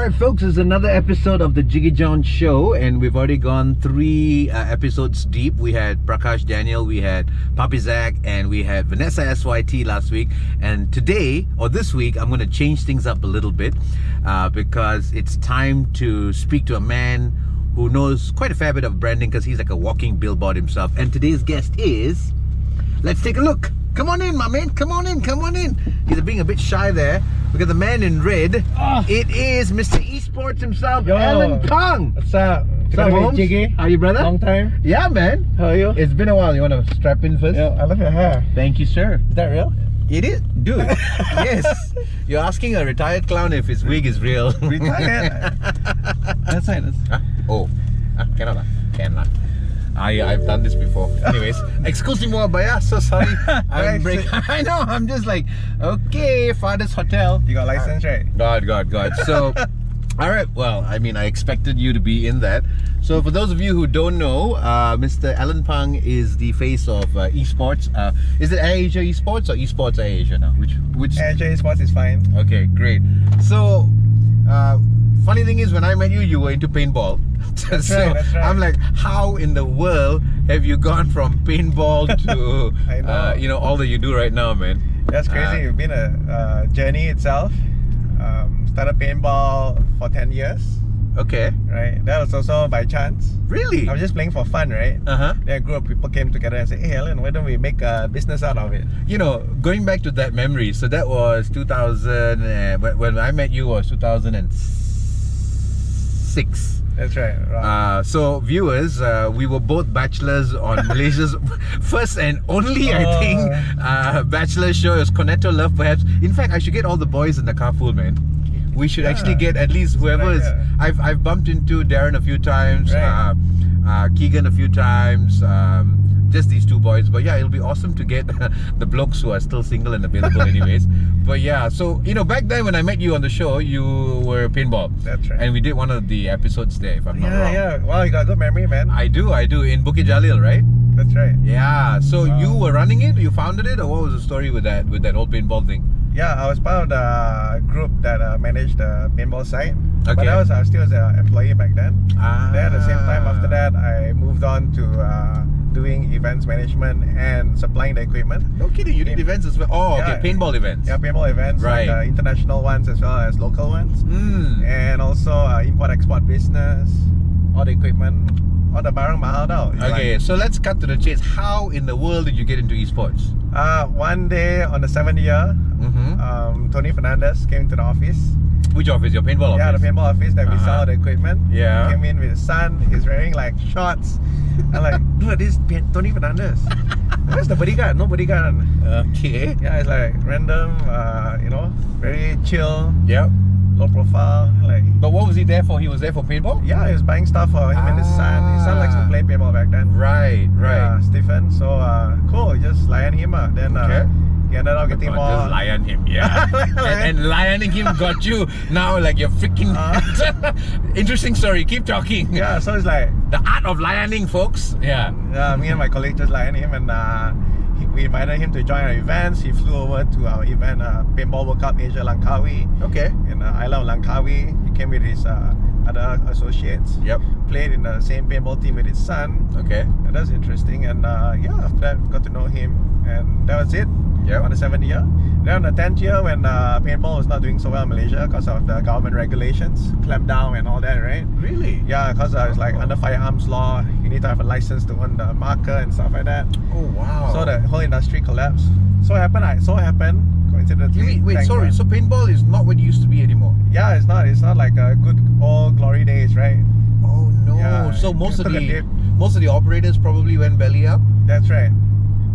Alright folks, it's another episode of the Jiggee Jon show, and we've already gone 3 episodes deep. We had Prakash Daniel, we had Papi Zach, and we had Vanessa SYT last week. And today, or this week, I'm going to change things up a little bit because it's time to speak to a man who knows quite a fair bit of branding, because he's like a walking billboard himself. And today's guest is... Let's take a look. Come on in, my man. Come on in, come on in. He's being a bit shy there. Look at the man in red. It is Mr. Esports himself, Allan Phang. What's up? What's up, Holmes? Jiggee? How are you, brother? Long time. Yeah, man. How are you? It's been a while. You want to strap in first? Yeah, I love your hair. Thank you, sir. Is that real? It is? Dude. Yes. You're asking a retired clown if his wig is real. Retired? That's right. Cannot. Cannot. I've done this before. Anyways, excuse me, but yeah, so sorry. I know, I'm just like, okay, father's hotel. You got license, right? God. So, alright, well, I mean, I expected you to be in that. So for those of you who don't know, Mr. Allan Phang is the face of esports. Is it AirAsia Esports or Esports AirAsia now? Which? AirAsia Esports is fine. Okay, great. So, funny thing is, when I met you, you were into paintball. That's right. I'm like, how in the world have you gone from paintball to I know. you know, all that you do right now, man? That's crazy. It's been a journey itself. Started paintball for 10 years. Okay. Right. That was also by chance. Really? I was just playing for fun, right? Then a group of people came together and said, hey Allan, why don't we make a business out of it? You know, going back to that memory, so that was 2000, when I met you was 2006. That's right. So viewers, we were both bachelors on Malaysia's first and only, I think, bachelor show. It was Cornetto Love, perhaps. In fact, I should get all the boys in the carpool, man. We should actually get at least whoever is. I've bumped into Darren a few times, Keegan a few times, just these 2 boys. But yeah, it'll be awesome to get the blokes who are still single and available anyways. But yeah, so you know, back then when I met you on the show, you were paintball. That's right. And we did one of the episodes there, if I'm not wrong. Yeah. Wow, you got a good memory, man. I do, in Bukit Jalil, right? That's right. Yeah. So you were running it, you founded it, or what was the story with that whole paintball thing? Yeah, I was part of the group that managed the paintball site. Okay. But I was still as an employee back then. Then at the same time after that, I moved on to doing events management and supplying the equipment. No kidding, you did events as well? Oh, okay, paintball events. Yeah, paintball events, right. Like international ones as well as local ones. And also import-export business, all the equipment, all the barang mahal tau. Okay, so let's cut to the chase. How in the world did you get into esports? One day on the 7th year, Tony Fernandez came to the office. Which office? Your paintball office? Yeah, the paintball office that we sell the equipment. Yeah. He came in with his son. He's wearing like shorts. I'm like, dude, this is Tony Fernandez. Where's the bodyguard? No bodyguard. Okay. Yeah, it's like random, you know, very chill. Yep. Low profile. Like. But what was he there for? He was there for paintball? Yeah, he was buying stuff for him and his son. His son likes to play paintball back then. Right. Yeah, Stephen. So cool, just lion him up. Then he ended up getting more. Just lion him, yeah. and lioning him got you now like you're freaking. Interesting story. Keep talking. Yeah, so it's like the art of lioning, folks. Yeah. Yeah, me and my colleague just lion him, and we invited him to join our events. He flew over to our event, Paintball World Cup Asia Langkawi. Okay. In the island of Langkawi. He came with his other associates. Yep. Played in the same paintball team with his son. Okay. And that's interesting. And yeah, after that, got to know him, and that was it. Yeah. On the 7th year. Then on the 10th year, when paintball was not doing so well in Malaysia because of the government regulations, clamped down and all that, right? Really? Yeah, because it's like under firearms law, you need to have a license to own the marker and stuff like that. Oh wow! So the whole industry collapsed. So happened, coincidentally. Wait, sorry. So paintball is not what it used to be anymore. Yeah, it's not. It's not like a good old glory days, right? Oh no! Yeah, so most of the operators probably went belly up. That's right.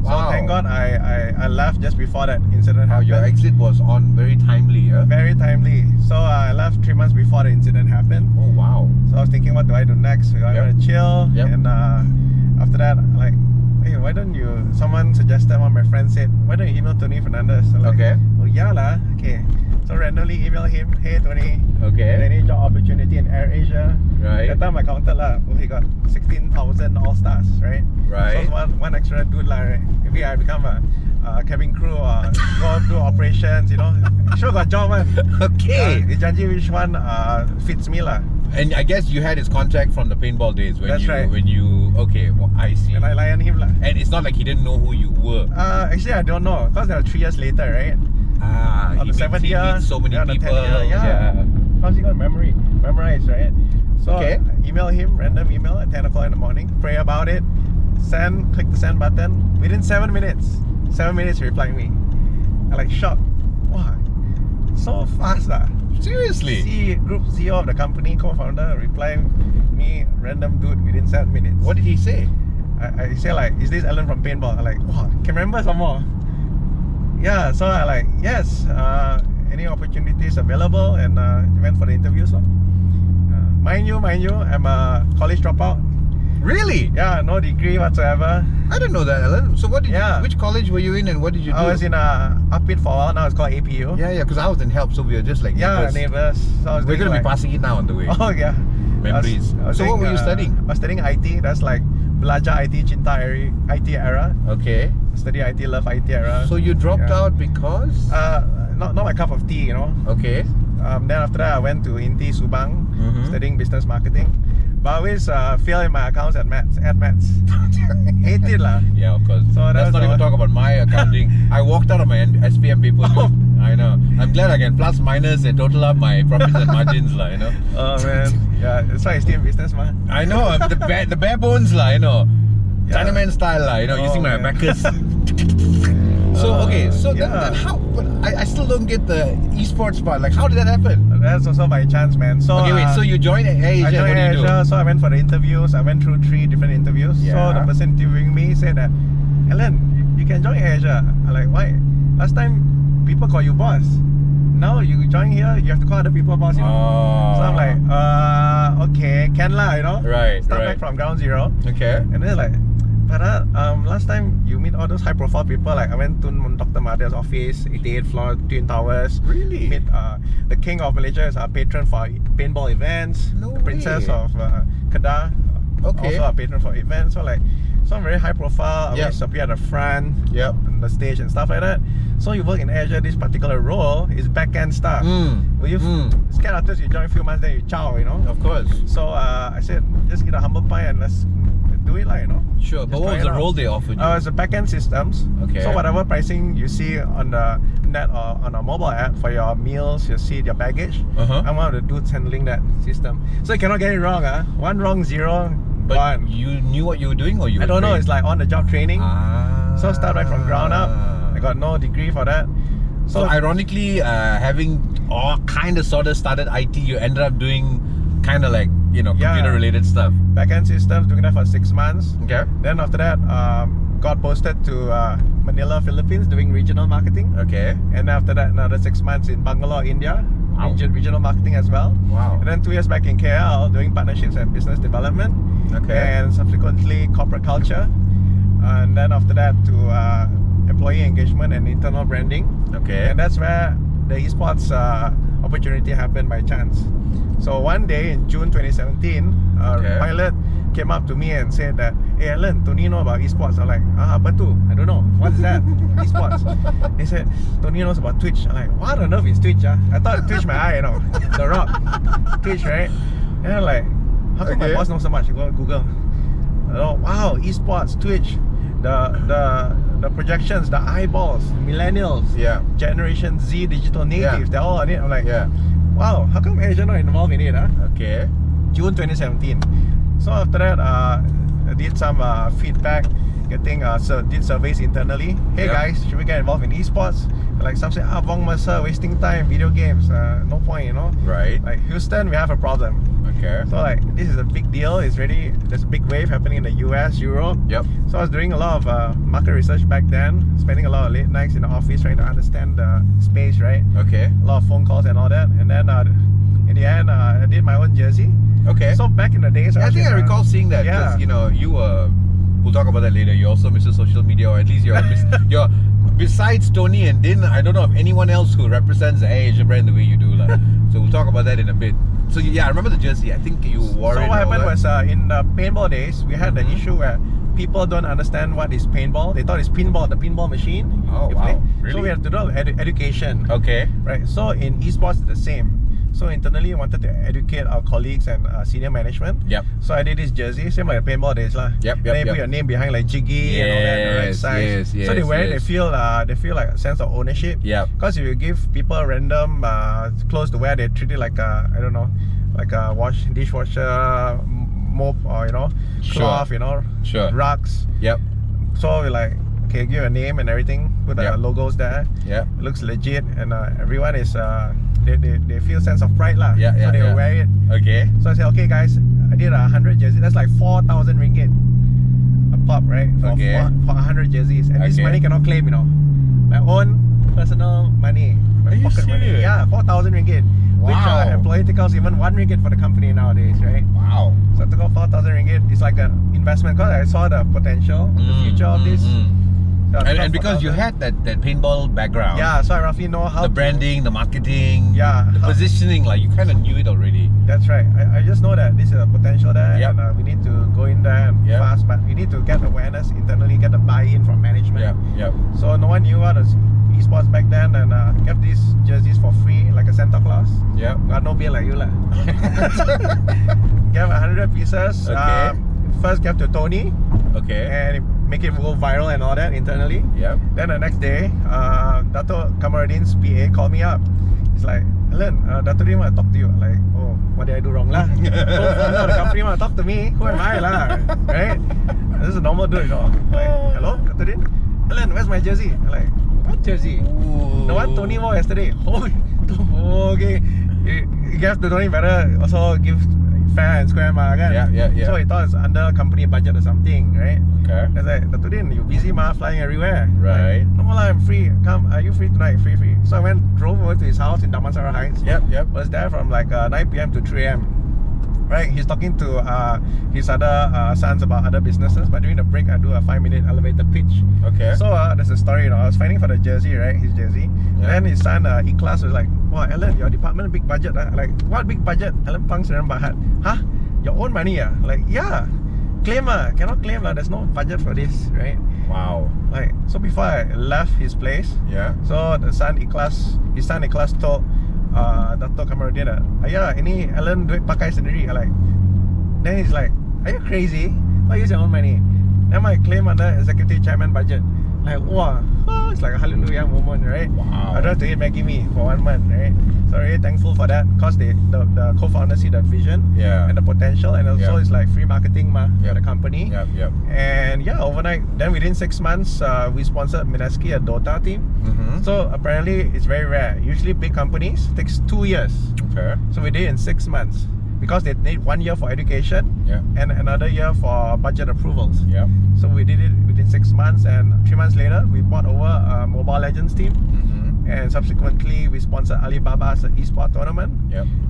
Wow. So thank God I left just before that incident happened. Your exit was on very timely, yeah? Very timely. So I left 3 months before the incident happened. Oh wow. So I was thinking, what do I do next? I'm gonna chill. And after that, like, hey, why don't you? Someone suggested, one of my friends said, why don't you email Tony Fernandez? So like, oh yeah lah. Okay. So randomly email him, hey Tony. Okay. Any job opportunity in AirAsia. Right. That time I counted lah. Oh, he got 16,000 all stars, right? Right. So one extra dude lah, right? Maybe I become a cabin crew or go do operations, you know. Sure got job man. Okay. He janji which one fits me lah. And I guess you had his contact from the paintball days when That's you right. okay, well, I see. And I lion him lah. And it's not like he didn't know who you were. Actually I don't know because there were 3 years later, right? On the 7th year, meets so many the 10th people. year, yeah. How's he got memorized, right? So Okay. email him, random email at 10 o'clock in the morning, pray about it, send, click the send button. Within 7 minutes, 7 minutes he replied me. I like shocked. Wow, so fast Seriously? Group CEO of the company, co-founder, replied me, random dude, within 7 minutes. What did he say? I say like, is this Allan from paintball? I like, wow, can remember some more. Yeah, so I like, yes, any opportunities available, and went for the interviews. Mind you, I'm a college dropout. Really? Yeah, no degree whatsoever. I didn't know that, Allan. So what did Yeah. you, which college were you in and what did you do? I was in Upit for a while, now it's called APU. Yeah, because I was in help, so we were just like Yeah, neighbors. neighbors. So I was We're doing going to be like, passing it now on the way. oh yeah. Memories. I was So what were you studying? I was studying IT, that's like Belajar IT, Cinta IT era. Okay. Study IT, love IT era. So you dropped Yeah. out because? Not my cup of tea, you know. Okay. Then after that I went to Inti Subang, Mhm. studying business marketing. But I always fail in my accounts at maths. Hate it lah. Yeah, of course. So Let's that's not even all. talk about my accounting. I walked out of my SPM paper. Oh. I know. I'm glad I can plus minus and total up my profits and margins lah, you know. Oh man, yeah, that's why I stay in business man. I know. I'm the bare bones lah, you know. Yeah. Chinaman style lah, you know, Oh, using my man. abacus. So okay, so then yeah. how? But I still don't get the esports part. Like, how did that happen? That's also by chance, man. So Okay, wait. So you joined AirAsia. I joined What do you do? AirAsia, so I went for the interviews. I went through 3 different interviews. Yeah. So the person interviewing me said that, Allan, you can join AirAsia. I'm like, why? Last time people call you boss. Now you join here, you have to call other people boss, you know. Oh. So I'm like, okay, can lah, you know. Right, Start right. back from ground zero. Okay. And then like, but last time you meet all those high profile people, like I went to Dr. Mahathir's office, 88th floor, Twin Towers. Really? Meet the king of Malaysia is our patron for paintball events. No the princess way. of Kedah, Okay. also a patron for events. So like, some very high profile, Yep. always appear at the front, Yep. on the stage and stuff like that. So you work in AirAsia, this particular role is back end stuff. Will you scared after you join a few months, then you chow, you know? Of course. So I said, just get a humble pie and let's do it like, you know. Sure. But Just what try was it the out. role they offered you? It's a back-end systems. Okay. So whatever pricing you see on the net or on a mobile app for your meals, your seat, your baggage, Uh-huh. I'm one of the dudes handling that system. So you cannot get it wrong, One wrong, zero, But gone. you knew what you were doing, or you? I don't know. It's like on-the-job training. So start right from ground up. I got no degree for that. So ironically, having kind of sort of started IT, you ended up doing kind of like, you know, Yeah. computer related stuff. back-end systems, doing that for 6 months. Okay. Then after that, got posted to Manila, Philippines, doing regional marketing. Okay. And after that, another 6 months in Bangalore, India, Wow. regional marketing as well. Wow. And then 2 years back in KL, doing partnerships and business development. Okay. And subsequently corporate culture. And then after that to employee engagement and internal branding. Okay. And that's where the esports opportunity happened by chance. So one day in June 2017, Okay. pilot came up to me and said that, hey Allan, Tony know about esports. I'm like, apa tu? I don't know. What's that? Esports. He said, Tony knows about Twitch. I'm like, what on earth is Twitch? I thought Twitch my eye, you know. The Rock. Twitch, right? And I'm like, how come my Okay. boss knows so much? You go on Google. Oh, wow, esports, Twitch. The projections, the eyeballs, millennials, Yeah. Generation Z, digital natives, they're all on it. I'm like, Yeah. wow, how come Asia not involved in it? Okay. June 2017. So after that, I did some feedback, getting did surveys internally. Hey Yeah. guys, should we get involved in esports? Like some say, Vong Mercer, wasting time, video games, no point, you know. Right. Like Houston, we have a problem. Okay. So like this is a big deal. It's ready. There's a big wave happening in the US, Europe. Yep. So I was doing a lot of market research back then, spending a lot of late nights in the office trying to understand the space, right? Okay. A lot of phone calls and all that. And then in the end, I did my own jersey. Okay. So back in the days, I think I recall seeing that. Yeah. Because, you know, you were. We'll talk about that later. You're also Mr. Social Media, or at least you're besides Tony and Din, I don't know of anyone else who represents the AirAsia brand the way you do. So we'll talk about that in a bit. So yeah, I remember the jersey. I think you wore it. So what happened was in the paintball days, we had the issue where people don't understand what is paintball. They thought it's pinball, the pinball machine. Oh, you wow. play. Really? So we have to do education. Okay. Right. So in esports, it's the same. So internally, I wanted to educate our colleagues and senior management. Yep. So I did this jersey, same like the paintball days lah. Yep. Then you put your name behind like Jiggee and all that, the right size. Yes. So they wear it, they feel like a sense of ownership. Yep. Because if you give people random clothes to wear, they treat it like a, I don't know, like a dishwasher, mop, or cloth, Sure. rugs. Yep. So we're like, okay, give a name and everything, put the logos there. Yeah. It looks legit, and everyone is they feel sense of pride lah. Yeah, so they will wear it. Okay. So I said, okay guys, I did 100 jerseys. That's like 4,000 ringgit a pop, right? For 100 jerseys, and this money cannot claim, my own personal money, my pocket money. Yeah, 4,000 ringgit. Which employee take out even 1 ringgit for the company nowadays, right? Wow. So I took out 4,000 ringgit. It's like an investment because I saw the potential, the future of this. So And because you had that paintball background. Yeah, so I roughly know how the branding, the marketing, the positioning, like you kind of knew it already. That's right. I just know that this is a potential there, and we need to go in there and fast, but we need to get awareness internally, get the buy-in from management. So no one knew what was esports back then, and get these jerseys for free, like a Santa Claus. Got no bill like you lah. Gave 100 pieces. Okay. First gave to Tony. Okay. And make it go viral and all that internally. Then the next day, Dato Kamaruddin's PA called me up. He's like, Allan, Dato Din want to talk to you. Like, oh, what did I do wrong lah? So the company want to talk to me. Who am I lah? Right? This is a normal dude, Like, hello, Dato Din? Allan, where's my jersey? I'm like, what jersey? Ooh. The one Tony wore yesterday. Oh, okay. You guys to Tony better also give fair and square ma, kan? So he thought it's under company budget or something, right? Okay. I was like, Dato Din, you busy ma, flying everywhere. Right. Like, no, I'm free. Come, are you free tonight? Free. So I drove over to his house in Damansara Heights. Was there from like 9 p.m. to 3 a.m. Right, he's talking to his other sons about other businesses, but during the break I do a 5-minute elevator pitch. Okay. So there's a story, I was finding for the jersey, right? His jersey. Then his son, E-Class, was like, wow, Allan, your department big budget. Like, what big budget? Allan Phang Bahat. Huh? Your own money? Like, yeah. Claim cannot claim there's no budget for this, right? Wow. Like, so before I left his place, so the son his son E-Class told Dato Kamaruddin, ini Allan duit pakai sendiri. Then he's like, are you crazy? Why use your own money? Then I claim under executive chairman budget. Like, wow, it's like a hallelujah moment, right? Wow. I don't have to eat Maggi mee for 1 month, right? So really thankful for that, because the co-founders see the vision and the potential, and also it's like free marketing for the company. And overnight, then within 6 months, we sponsored Mineski, a Dota team. So apparently it's very rare. Usually big companies takes 2 years. Okay. So we did it in 6 months, because they need 1 year for education and another year for budget approvals. So we did it within 6 months, and 3 months later we bought over a Mobile Legends team. And subsequently we sponsored Alibaba's esports tournament.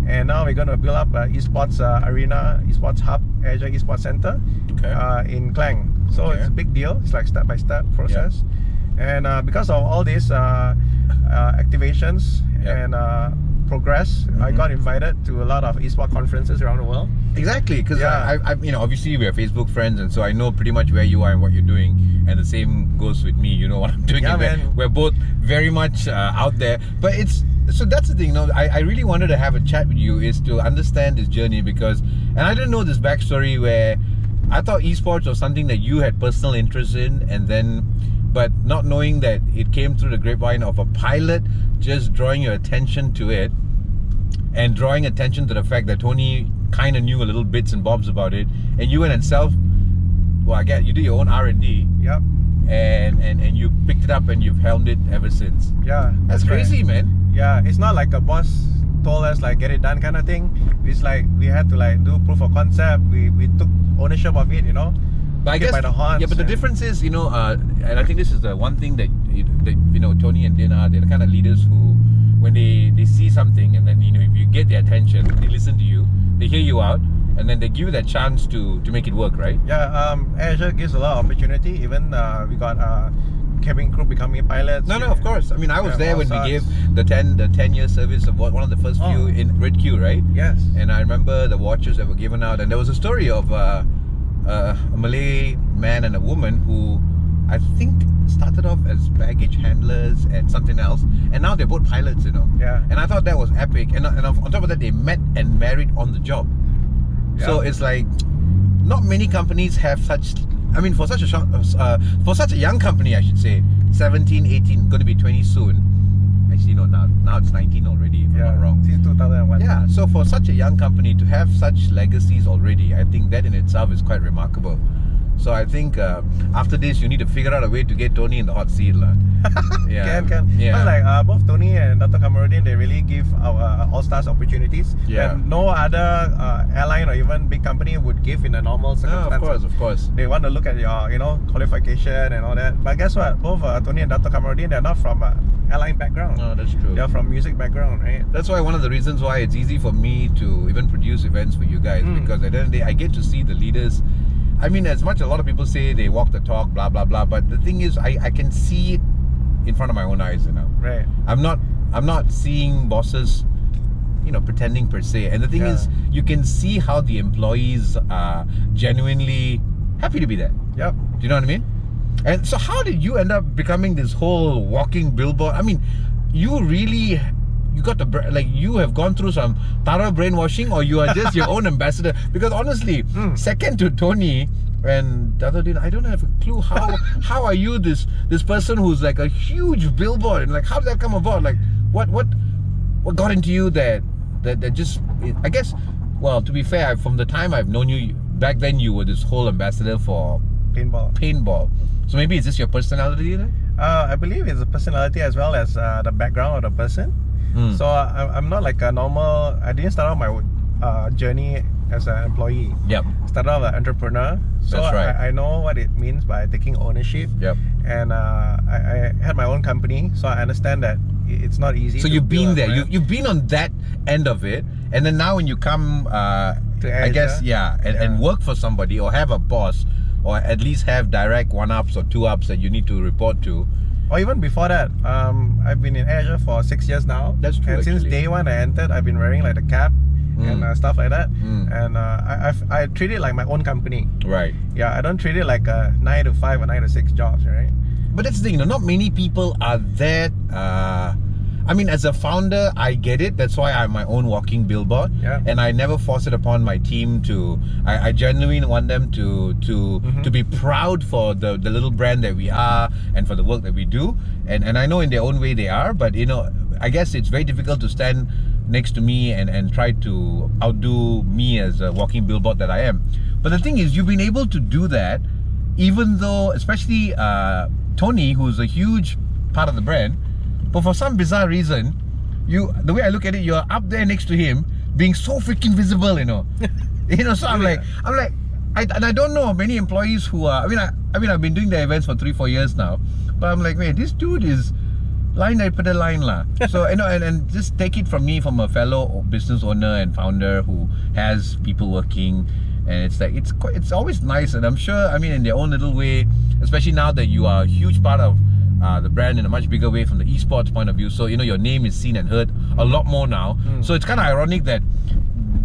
And now we're going to build up an esports arena, esports hub, AirAsia Esports Center in Klang. So it's a big deal. It's like step-by-step process. And because of all these activations and progress, I got invited to a lot of esports conferences around the world. Exactly, because I obviously we're Facebook friends, and so I know pretty much where you are and what you're doing, and the same goes with me. You know what I'm doing. We're both very much out there, but so that's the thing. I really wanted to have a chat with you, is to understand this journey, because, and I didn't know this backstory where I thought esports was something that you had personal interest in, and then, but not knowing that it came through the grapevine of a pilot just drawing your attention to it, and drawing attention to the fact that Tony kind of knew a little bits and bobs about it, and you went and I guess you did your own R&D. And you picked it up and you've helmed it ever since. That's crazy, man. It's not like a boss told us like get it done kind of thing. It's like we had to like do proof of concept. We took ownership of it, But I guess, by the horns, but the difference is, and I think this is the one thing that Tony and Din are, they're the kind of leaders who, when they see something, and then if you get their attention, they listen to you, they hear you out, and then they give you that chance to make it work, right? AirAsia gives a lot of opportunity. Even we got cabin crew becoming pilots. No, of course. I mean, I was there when we gave the 10-year service of one of the first few in Red Queue, right? Yes. And I remember the watches that were given out, and there was a story of a Malay man and a woman who I think started off as baggage handlers and something else, and now they're both pilots, you know. Yeah. And I thought that was epic. And on top of that, they met and married on the job. Yeah. So it's like, not many companies have such. I mean, for such a young company, I should say, 17, 18, going to be 20 soon. Actually, no, now it's 19 already, if I'm not wrong. Since 2001. Yeah, so for such a young company to have such legacies already, I think that in itself is quite remarkable. So I think after this, you need to figure out a way to get Tony in the hot seat. Yeah. Can. Yeah. Because like both Tony and Dr. Kamarudin, they really give our all-stars opportunities Yeah. that no other airline or even big company would give in a normal circumstance. Of course. They want to look at your, qualification and all that. But guess what? Both Tony and Dr. Kamarudin, they're not from airline background. No, that's true. They're from music background, right? That's why one of the reasons why it's easy for me to even produce events for you guys, because at the end of the day, I get to see the leaders. I mean, as much as a lot of people say they walk the talk, blah blah blah, but the thing is, I can see it in front of my own eyes, Right. I'm not seeing bosses, pretending per se. And the thing is, you can see how the employees are genuinely happy to be there. Yep. Do you know what I mean? And so how did you end up becoming this whole walking billboard? I mean, you got you have gone through some thorough brainwashing, or you are just your own ambassador? Because honestly, second to Tony and the other day, I don't have a clue how are you this person who's like a huge billboard, and like how did that come about? Like what got into you that just, I guess, well, to be fair, from the time I've known you, back then you were this whole ambassador for paintball. So maybe it's just your personality then? I believe it's a personality as well as the background of the person. So I'm not like a normal. I didn't start out my journey as an employee. Yep. Started out as an entrepreneur. So That's right. I know what it means by taking ownership. Yep. And I had my own company, so I understand that it's not easy. So to you've been build a there. brand. You've been on that end of it, and then now when you come, I guess, and work for somebody or have a boss, or at least have direct 1-ups or 2-ups that you need to report to. Or even before that, I've been in AirAsia for 6 years now. That's true. And since actually. day one I entered, I've been wearing like the cap and stuff like that. And I treat it like my own company. Right. Yeah, I don't treat it like a 9 to 5 or 9 to 6 jobs, right? But that's the thing, not many people are that. I mean, as a founder, I get it. That's why I'm my own walking billboard. Yeah. And I never force it upon my team to. I genuinely want them to be proud for the little brand that we are and for the work that we do. And I know in their own way they are, but I guess it's very difficult to stand next to me and try to outdo me as a walking billboard that I am. But the thing is, you've been able to do that, even though, especially Tony, who's a huge part of the brand, but for some bizarre reason, the way I look at it, you're up there next to him, being so freaking visible, So I'm like, I don't know many employees who are. I mean, I've been doing the events for 3-4 years now, but I'm like, wait, this dude is line daripada line lah. So and just take it from me, from a fellow business owner and founder who has people working, and it's like it's always nice, and I'm sure, I mean, in their own little way, especially now that you are a huge part of the brand in a much bigger way from the esports point of view. So your name is seen and heard a lot more now. So it's kind of ironic that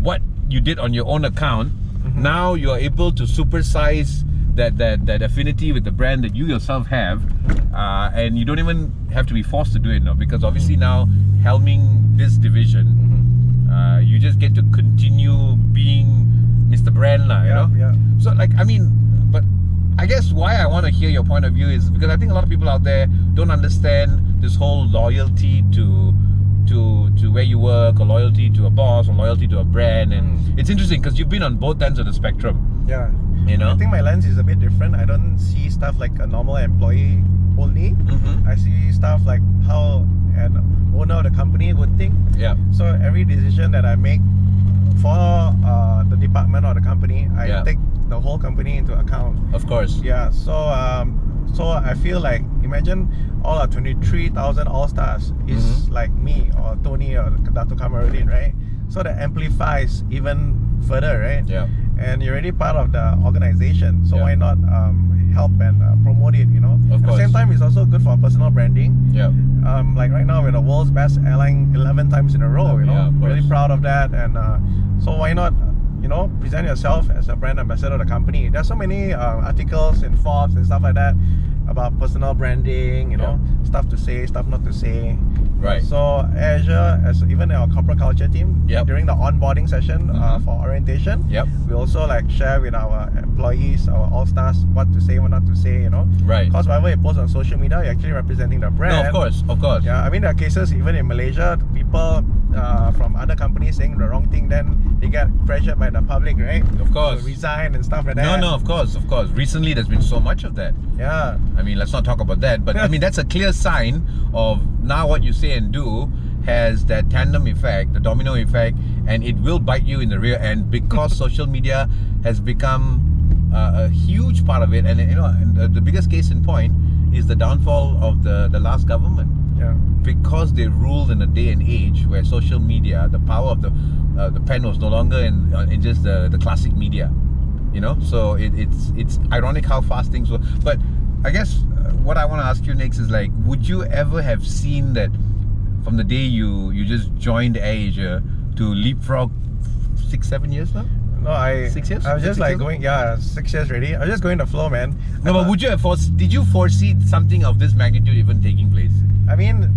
what you did on your own account, now you're able to supersize that affinity with the brand that you yourself have, and you don't even have to be forced to do it now, because obviously now helming this division, you just get to continue being Mr. Brand lah, you know? Yeah. So but I guess why I want to hear your point of view is because I think a lot of people out there don't understand this whole loyalty to where you work, or loyalty to a boss, or loyalty to a brand. And it's interesting because you've been on both ends of the spectrum. Yeah. I think my lens is a bit different. I don't see stuff like a normal employee only. I see stuff like how an owner of the company would think. Yeah. So every decision that I make for the department or the company, I take the whole company into account. Of course. Yeah. So I feel like, imagine all our 23,000 all-stars is like me or Tony or Dr. Kamarudin, right? So that amplifies even further, right? Yeah. And you're already part of the organization, so why not help and promote it, Of At the course. same time, it's also good for personal branding. Yeah. Like right now, we're the world's best airline 11 times in a row, Yeah, of course. Really proud of that. And so why not, present yourself as a brand ambassador of the company. There's so many articles in Forbes and stuff like that about personal branding, stuff to say, stuff not to say. Right. So AirAsia, as even our corporate culture team, during the onboarding session for orientation, we also like share with our employees, our all-stars, what to say, what not to say, Right. Because whatever you post on social media, you're actually representing the brand. No, of course. Yeah, I mean there are cases even in Malaysia, people from other companies saying the wrong thing, then they get pressured by the public, right? Of course. To resign and stuff like that. No, of course. Recently, there's been so much of that. Yeah. I mean, let's not talk about that. But I mean, that's a clear sign of now what you say and do has that tandem effect, the domino effect, and it will bite you in the rear end because social media has become a huge part of it. And and the biggest case in point is the downfall of the last government. Yeah. Because they ruled in a day and age where social media, the power of the pen was no longer in just the classic media, So it's ironic how fast things were. But I guess what I want to ask you next is like, would you ever have seen that from the day you just joined AirAsia to leapfrog 6-7 years now? No, 6 years? I was just 6 like years? going, 6 years already. I was just going the flow, man. No, but would you have did you foresee something of this magnitude even taking place? I mean,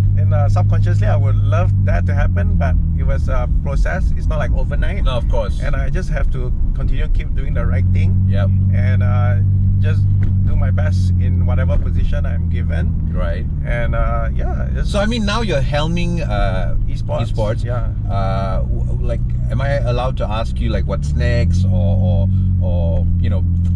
subconsciously, I would love that to happen, but it was a process. It's not like overnight. No, of course. And I just have to continue keep doing the right thing. Yep. And just do my best in whatever position I'm given. Right. And So I mean, now you're helming esports. Yeah. Like, am I allowed to ask you like what's next, or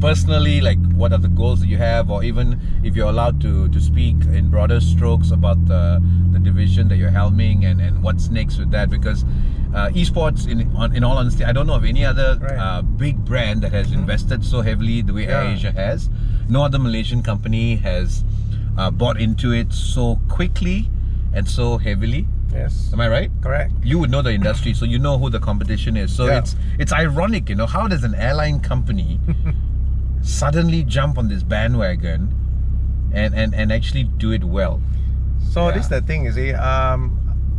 personally, like what are the goals that you have, or even if you're allowed to speak in broader strokes about the division that you're helming and what's next with that? Because esports, in all honesty, I don't know of any other big brand that has invested so heavily the way AirAsia has. No other Malaysian company has bought into it so quickly and so heavily. Yes. Am I right? Correct. You would know the industry, so you know who the competition is. So it's ironic, how does an airline company suddenly jump on this bandwagon and actually do it well? So this is the thing, you see.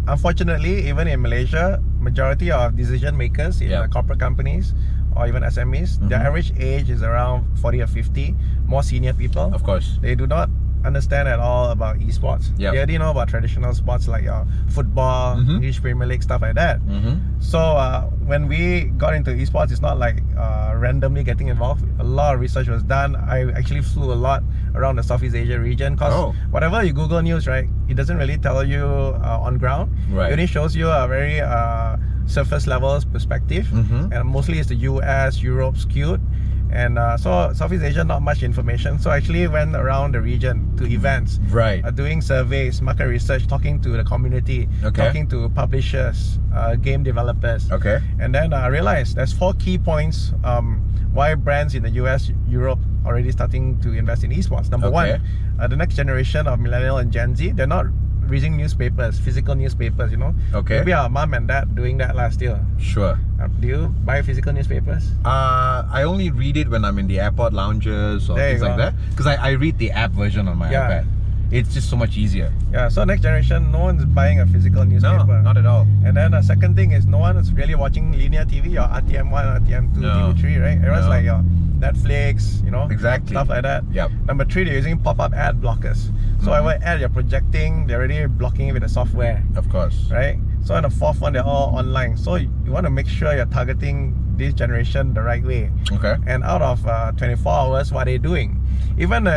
Unfortunately, even in Malaysia, majority of decision makers in corporate companies or even SMEs, their average age is around 40 or 50. More senior people. Of course. They do not understand at all about esports. They already know about traditional sports like football, English Premier League, stuff like that. So when we got into esports, it's not like randomly getting involved. A lot of research was done. I actually flew a lot around the Southeast Asia region because whatever you Google news, right, it doesn't really tell you on ground. It only shows you a very surface level perspective, and mostly it's the US, Europe skewed. And so Southeast Asia, not much information. So I actually went around the region to events, doing surveys, market research, talking to the community, talking to publishers, game developers. And then I realized there's 4 key points why brands in the US, Europe already starting to invest in esports. Number one, the next generation of millennial and Gen Z, they're not reading newspapers, physical newspapers, Maybe our mom and dad doing that last year. Sure. Do you buy physical newspapers? I only read it when I'm in the airport lounges or things like that, because I read the app version on my iPad. It's just so much easier. Yeah, so next generation, no one's buying a physical newspaper. No, not at all. And then the second thing is no one is really watching linear TV, your RTM1, RTM2, TV3, right? Everyone's like your Netflix, stuff like that. Number 3, they're using pop-up ad blockers. So whatever ad you're projecting, they're already blocking it with the software. Of course. Right? So in the 4th one, they're all online. So you want to make sure you're targeting this generation the right way. And out of 24 hours, what are they doing? Even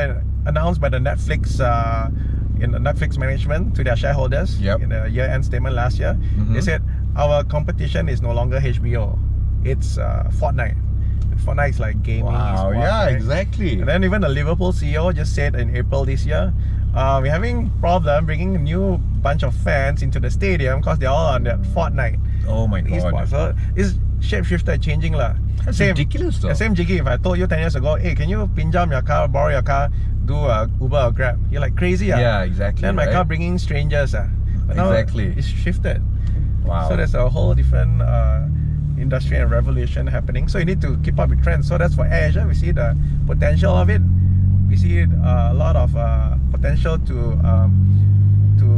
announced by the Netflix in the Netflix management to their shareholders in the year-end statement last year, they said our competition is no longer HBO, it's Fortnite. Fortnite is like gaming. Wow, right? exactly. And then even the Liverpool CEO just said in April this year, we're having problem bringing a new bunch of fans into the stadium because they're all on that Fortnite. Oh my god. Esports. So it's shapeshifter changing lah. That's ridiculous though. Same Jiggee, if I told you 10 years ago, hey, can you pinjam your car, borrow your car, do a Uber or Grab? You're like crazy. Yeah, exactly. Then my car bringing strangers. But now it's shifted. Wow. So there's a whole different industry and revolution happening. So you need to keep up with trends. So that's for AirAsia. We see the potential of it. We see a lot of potential to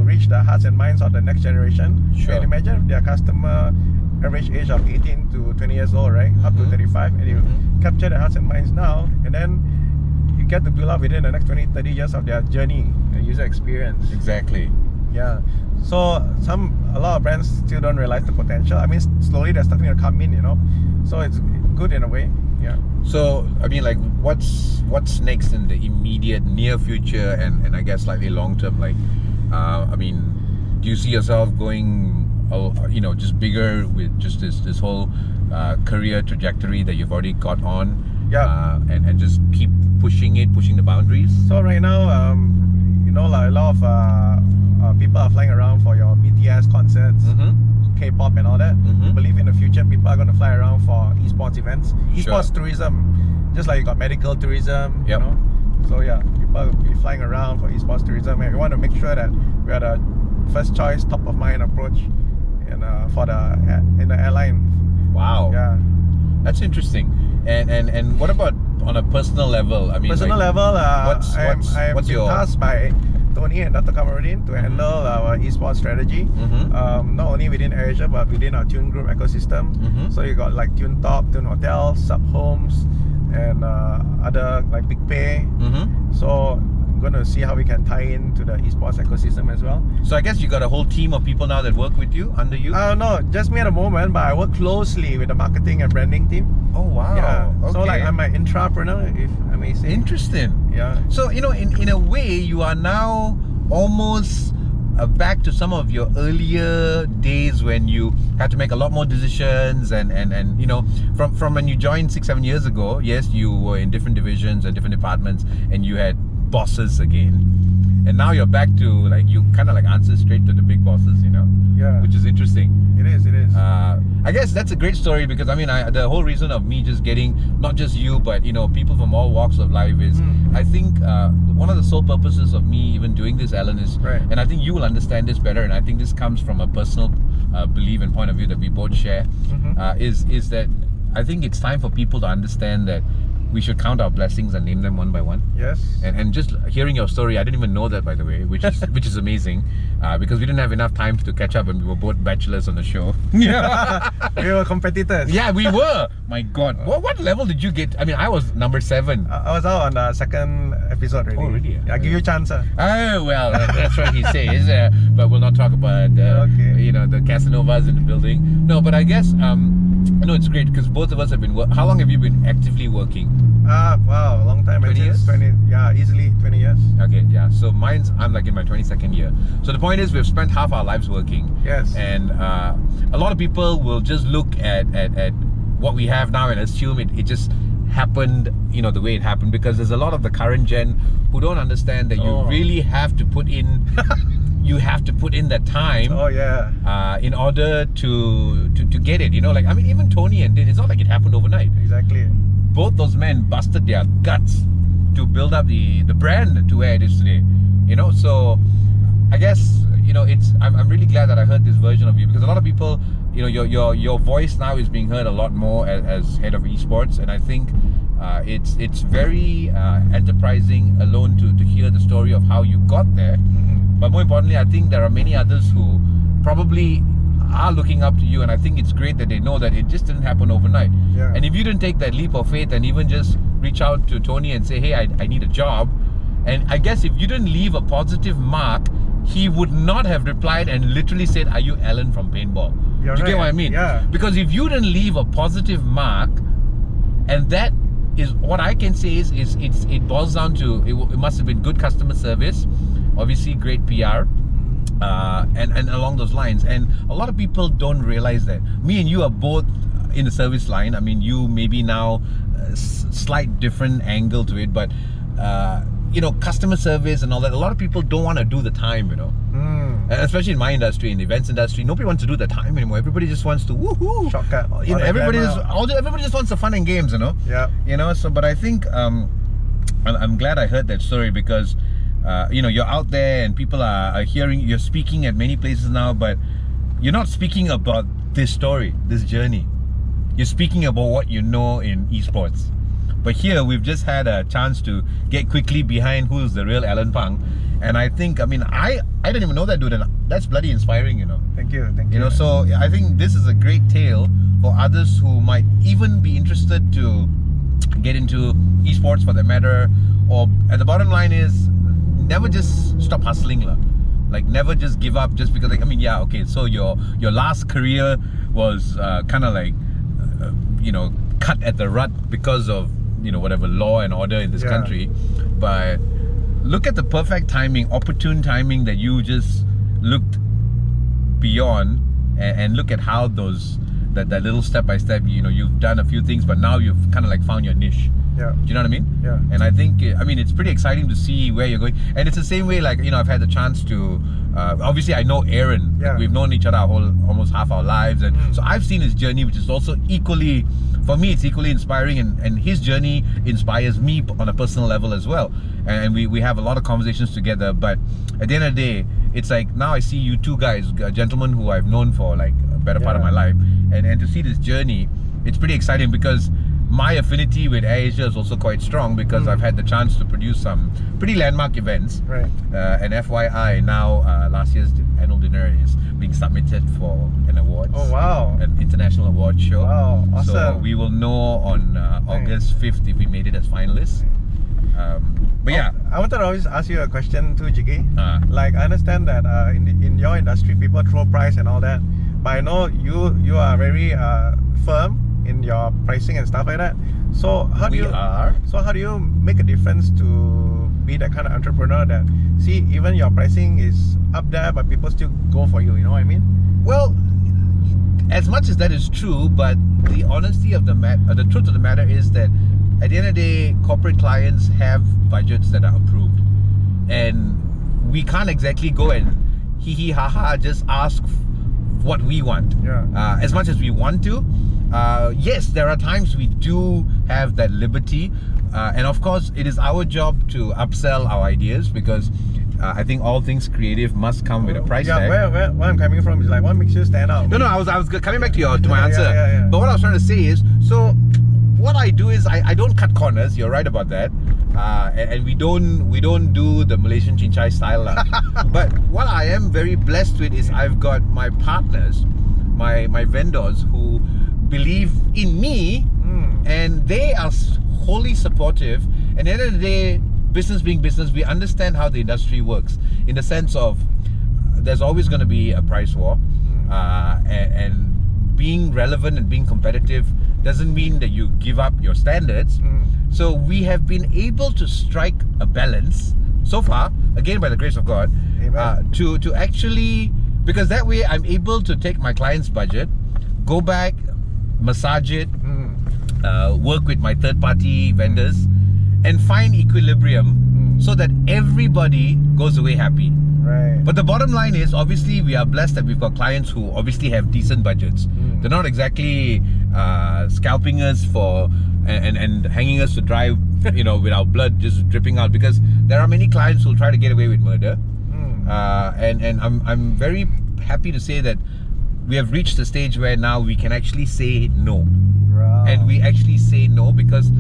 reach the hearts and minds of the next generation. And imagine if their customer average age of 18 to 20 years old, right? Up to 35, and you capture their hearts and minds now, and then you get to build up within the next 20, 30 years of their journey and user experience. Exactly. Yeah. So a lot of brands still don't realize the potential. I mean, slowly they're starting to come in, you know. So it's good in a way. Yeah. So I mean, like, what's next in the immediate near future and I guess slightly long term? Like, I mean, do you see yourself going, you know, just bigger with just this whole career trajectory that you've already got on? Yeah. And just keep pushing the boundaries. So right now, you know, like a lot of people are flying around for your BTS concerts, K-pop and all that. I believe in the future people are going to fly around for esports events, esports tourism, just like you got medical tourism, you know. So yeah, people will be flying around for esports tourism, and we want to make sure that we are the first choice, top of mind approach in the airline. Wow. Yeah. That's interesting. And what about on a personal level? I mean, personal level, I'm what's your tasked by Tony and Dr. Kamarudin to handle our esports strategy, not only within AirAsia but within our Tune Group ecosystem. So you got like Tune Top, Tune Hotel, Sub Homes, and other like Big Pay. So I'm going to see how we can tie into the esports ecosystem as well. So I guess you got a whole team of people now that work with you, under you? No, just me at the moment, but I work closely with the marketing and branding team. Oh wow. Yeah. Okay. So like I'm an intrapreneur, if I may say. Interesting. Yeah. So, you know, in a way you are now almost back to some of your earlier days when you had to make a lot more decisions and you know, from when you joined 6-7 years ago. Yes, you were in different divisions and different departments and you had bosses again, and now you're back to like, you kind of like answer straight to the big bosses, you know. Yeah. Which is interesting. It is. I guess that's a great story, because I mean, the whole reason of me just getting not just you but, you know, people from all walks of life is I think one of the sole purposes of me even doing this, Allan, is, and I think you will understand this better, and I think this comes from a personal belief and point of view that we both share, is that I think it's time for people to understand that we should count our blessings and name them one by one. Yes. And just hearing your story, I didn't even know that, by the way, which is amazing, because we didn't have enough time to catch up when we were both bachelors on the show. Yeah. We were competitors. Yeah, we were. My God. What level did you get? I mean, I was number 7. I was out on the second episode already. Oh, really? Yeah, I'll give you a chance. Oh, well, that's what he says. But we'll not talk about, you know, the Casanovas in the building. No, but I guess, no, it's great because both of us have been how long have you been actively working? Wow, a long time. 20 years? Yeah, easily 20 years. Okay, yeah. So I'm like in my 22nd year. So the point is, we've spent half our lives working. Yes. And a lot of people will just look at what we have now and assume it just happened, you know, the way it happened, because there's a lot of the current gen who don't understand that you really have to put in you have to put in that time in order to get it, you know. Like, I mean, even Tony and Din, it's not like it happened overnight. Exactly. Both those men busted their guts to build up the brand to where it is today, you know. So I guess, you know, I'm really glad that I heard this version of you, because a lot of people, you know, your voice now is being heard a lot more as head of esports, and I think it's very enterprising alone to hear the story of how you got there. But more importantly, I think there are many others who probably are looking up to you, and I think it's great that they know that it just didn't happen overnight. Yeah. And if you didn't take that leap of faith and even just reach out to Tony and say, hey, I need a job, and I guess if you didn't leave a positive mark, he would not have replied and literally said, are you Allan from Paintball? Do you get what I mean? Yeah. Because if you didn't leave a positive mark, and that is what I can say is it boils down to, it must have been good customer service, obviously great PR, and along those lines. And a lot of people don't realize that. Me and you are both in the service line. I mean, you maybe now slight different angle to it, but you know, customer service and all that, a lot of people don't want to do the time, you know. Especially in my industry, in the events industry, nobody wants to do the time anymore. Everybody just wants to woohoo, shortcut. You know, everybody just wants the fun and games, you know. Yeah. You know, so but I think I'm glad I heard that story, because you know, you're out there and people are hearing, you're speaking at many places now, but you're not speaking about this story, this journey. You're speaking about what you know in esports. But here we've just had a chance to get quickly behind who's the real Allan Phang, And I think, I mean, I didn't even know that, dude, and that's bloody inspiring, you know. Thank you. You know, so I think this is a great tale for others who might even be interested to get into esports for that matter. Or at the bottom line is, never just stop hustling, lah. Like, never just give up just because, like, I mean, yeah, okay, so your last career was kind of like, you know, cut at the rut because of, you know, whatever law and order in this country. But look at the perfect timing, opportune timing that you just looked beyond, and look at how that little step by step, you know, you've done a few things, but now you've kind of like found your niche. Yeah. Do you know what I mean? Yeah. And I think, I mean, it's pretty exciting to see where you're going. And it's the same way, like, you know, I've had the chance to, obviously I know Aaron. Yeah. We've known each other almost half our lives. And so I've seen his journey, which is also equally, for me, it's equally inspiring. And his journey inspires me on a personal level as well. And we have a lot of conversations together. But at the end of the day, it's like, now I see you two guys, gentlemen who I've known for like a better part of my life. And to see this journey, it's pretty exciting because my affinity with AirAsia is also quite strong because I've had the chance to produce some pretty landmark events. Right. And FYI, now last year's annual dinner is being submitted for an award. Oh wow! An international award show. Wow, awesome! So we will know on August 5th if we made it as finalists. But yeah, I wanted to always ask you a question too, Jiggee. Like, I understand that in your industry, people throw price and all that, but I know you are very firm in your pricing and stuff like that. So how do you make a difference to be that kind of entrepreneur that see even your pricing is up there, but people still go for you? You know what I mean? Well, as much as that is true, but the honesty of the truth of the matter is that at the end of the day, corporate clients have budgets that are approved, and we can't exactly go and hee ha ha just ask what we want. As much as we want to. Yes, there are times we do have that liberty, and of course it is our job to upsell our ideas because I think all things creative must come with a price tag. Where I'm coming from is like, what makes you stand out? No, I was coming back to my answer. But what I was trying to say is, so what I do is I don't cut corners. You're right about that, and we don't do the Malaysian chincai style. But what I am very blessed with is I've got my partners, my vendors who believe in me, and they are wholly supportive. And at the end of the day, business being business, we understand how the industry works in the sense of there's always going to be a price war, and being relevant and being competitive doesn't mean that you give up your standards. So we have been able to strike a balance so far, again by the grace of God, to actually, because that way I'm able to take my client's budget, go back, massage it, work with my third-party vendors, and find equilibrium so that everybody goes away happy. Right. But the bottom line is, obviously, we are blessed that we've got clients who obviously have decent budgets. They're not exactly scalping us for and hanging us to dry, you know, with our blood just dripping out, because there are many clients who'll try to get away with murder. And I'm very happy to say that we have reached the stage where now we can actually say no. And we actually say no because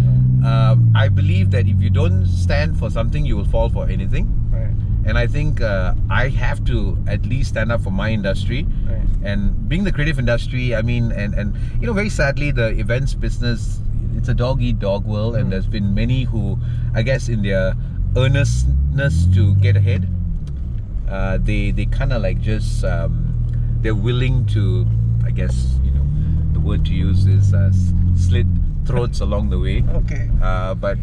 I believe that if you don't stand for something, you will fall for anything. And I think I have to at least stand up for my industry. And being the creative industry, I mean, and you know, very sadly, the events business, it's a dog-eat-dog world, and there's been many who, I guess, in their earnestness to get ahead, they kind of like just they're willing to, I guess, you know, the word to use is slit throats along the way. But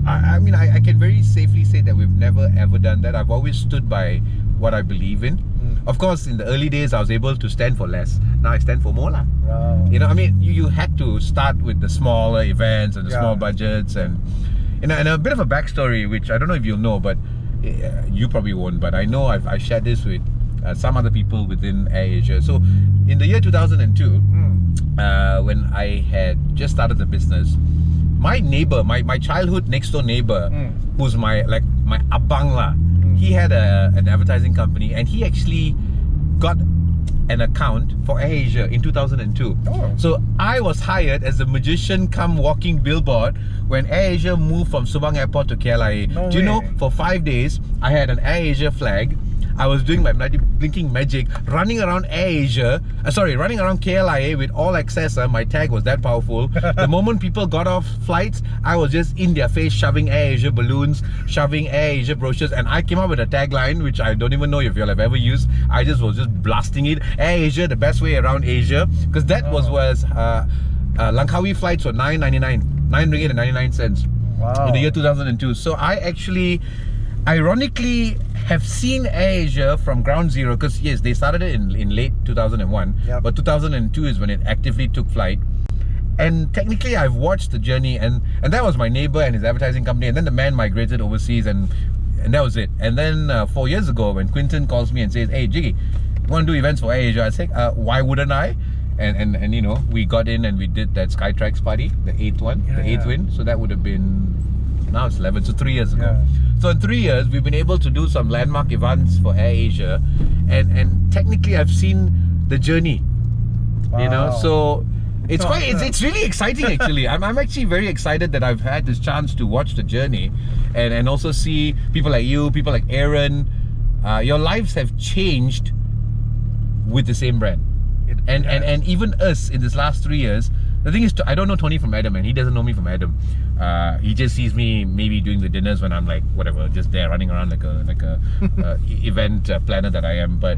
I mean, I can very safely say that we've never ever done that. I've always stood by what I believe in. Of course, in the early days, I was able to stand for less. Now I stand for more lah. You know, I mean, you had to start with the smaller events and the small budgets, and a bit of a backstory, which I don't know if you'll know, but you probably won't. But I know I've shared this with some other people within AirAsia. So in the year 2002, when I had just started the business, my neighbor, my childhood next door neighbor, who's my abang lah, he had an advertising company, and he actually got an account for AirAsia in 2002. Oh. So I was hired as a magician come walking billboard when AirAsia moved from Subang Airport to KLIA. No Do you know, way. for 5 days, I had an AirAsia flag. I was doing my bloody blinking magic, running around running around KLIA with all access. My tag was that powerful. The moment people got off flights, I was just in their face shoving AirAsia balloons, shoving AirAsia brochures, and I came up with a tagline which I don't even know if you'll have ever used. I just was just blasting it. AirAsia, the best way around Asia, because that was Langkawi flights were $9.99, $9.99 Wow. in the year 2002. So I actually, ironically, have seen AirAsia from ground zero, because yes, they started it in late 2001, Yep. but 2002 is when it actively took flight. And technically I've watched the journey, and that was my neighbor and his advertising company, and then the man migrated overseas, and that was it. And then 4 years ago, when Quinton calls me and says, hey Jiggee, you want to do events for AirAsia? I say, why wouldn't I? And you know, we got in and we did that Skytrax party, the 8th one, the 8th win. So that would have been, now it's 11, so 3 years ago. Yeah. So in 3 years, we've been able to do some landmark events for AirAsia, and technically I've seen the journey, you know. Wow. So it's Oh, quite, yeah. it's really exciting actually. I'm actually very excited that I've had this chance to watch the journey, and also see people like you, people like Aaron. Your lives have changed with the same brand, and even us in this last 3 years. The thing is, I don't know Tony from Adam, and he doesn't know me from Adam. He just sees me maybe doing the dinners when I'm like whatever, just there running around like a event planner that I am. But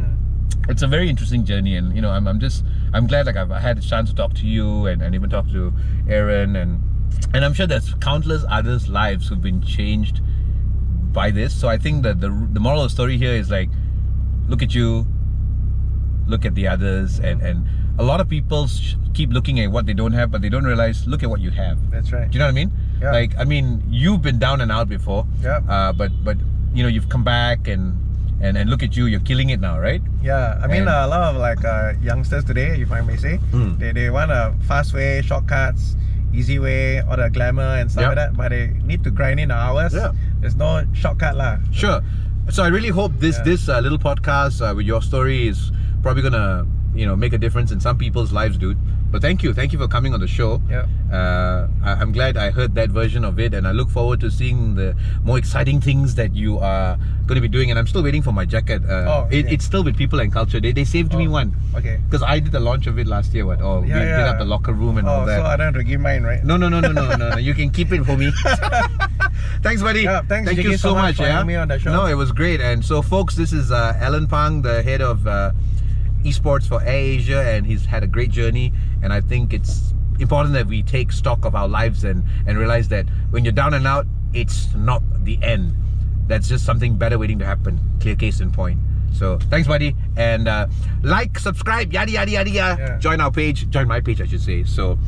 it's a very interesting journey, and you know, I'm glad like I've had a chance to talk to you and even talk to Aaron, and I'm sure there's countless others' lives who've been changed by this. So I think that the moral of the story here is like, look at you, look at the others, and a lot of people keep looking at what they don't have, but they don't realize, look at what you have. That's right. Do you know what I mean? Yeah. Like, I mean, you've been down and out before. Yeah. But you know, you've come back and look at you, you're killing it now, right? Yeah, I mean And- a lot of like youngsters today, if I may say, they want a fast way, shortcuts, easy way, all the glamour and stuff Yep. like that, but they need to grind in the hours. Yeah. There's no shortcut lah. Sure. So I really hope this Yeah. little podcast with your story is probably gonna, you know, make a difference in some people's lives, dude. But thank you for coming on the show. Yeah. I'm glad I heard that version of it, and I look forward to seeing the more exciting things that you are going to be doing. And I'm still waiting for my jacket. Okay. It's still with People and Culture. They saved me one, Okay. because I did the launch of it last year. We did up the locker room and all that. So I don't have to give mine, right? No. You can keep it for me. Thanks, buddy. Yeah, thanks, Thank Jiggee, you so much. for having me on the show. No, it was great. And so, folks, this is Allan Phang, the head of esports for AirAsia, and he's had a great journey. And I think it's important that we take stock of our lives and realize that when you're down and out, it's not the end. That's just something better waiting to happen. Clear case in point. So thanks, buddy, and like, subscribe, yada yada yada yada. Yeah. Join our page, join my page, I should say. So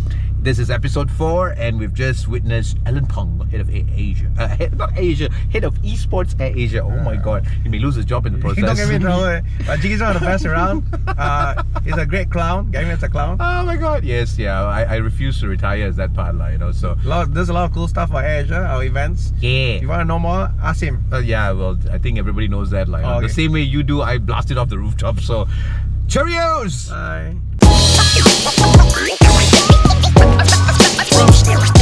this is episode 4, and we've just witnessed Allan Phang, head of AirAsia, head of esports AirAsia. Oh my God, he may lose his job in the process. Don't get me in trouble, but Jiggee Jon the best around. He's a great clown. Get me as a clown. Oh my God, yes, yeah. I refuse to retire as that part, you know. So There's a lot of cool stuff for AirAsia, our events. yeah. If you want to know more, ask him. Yeah, well, I think everybody knows that. Like, Okay. the same way you do, I blasted off the rooftop. So, cheerios! Bye. Roasted.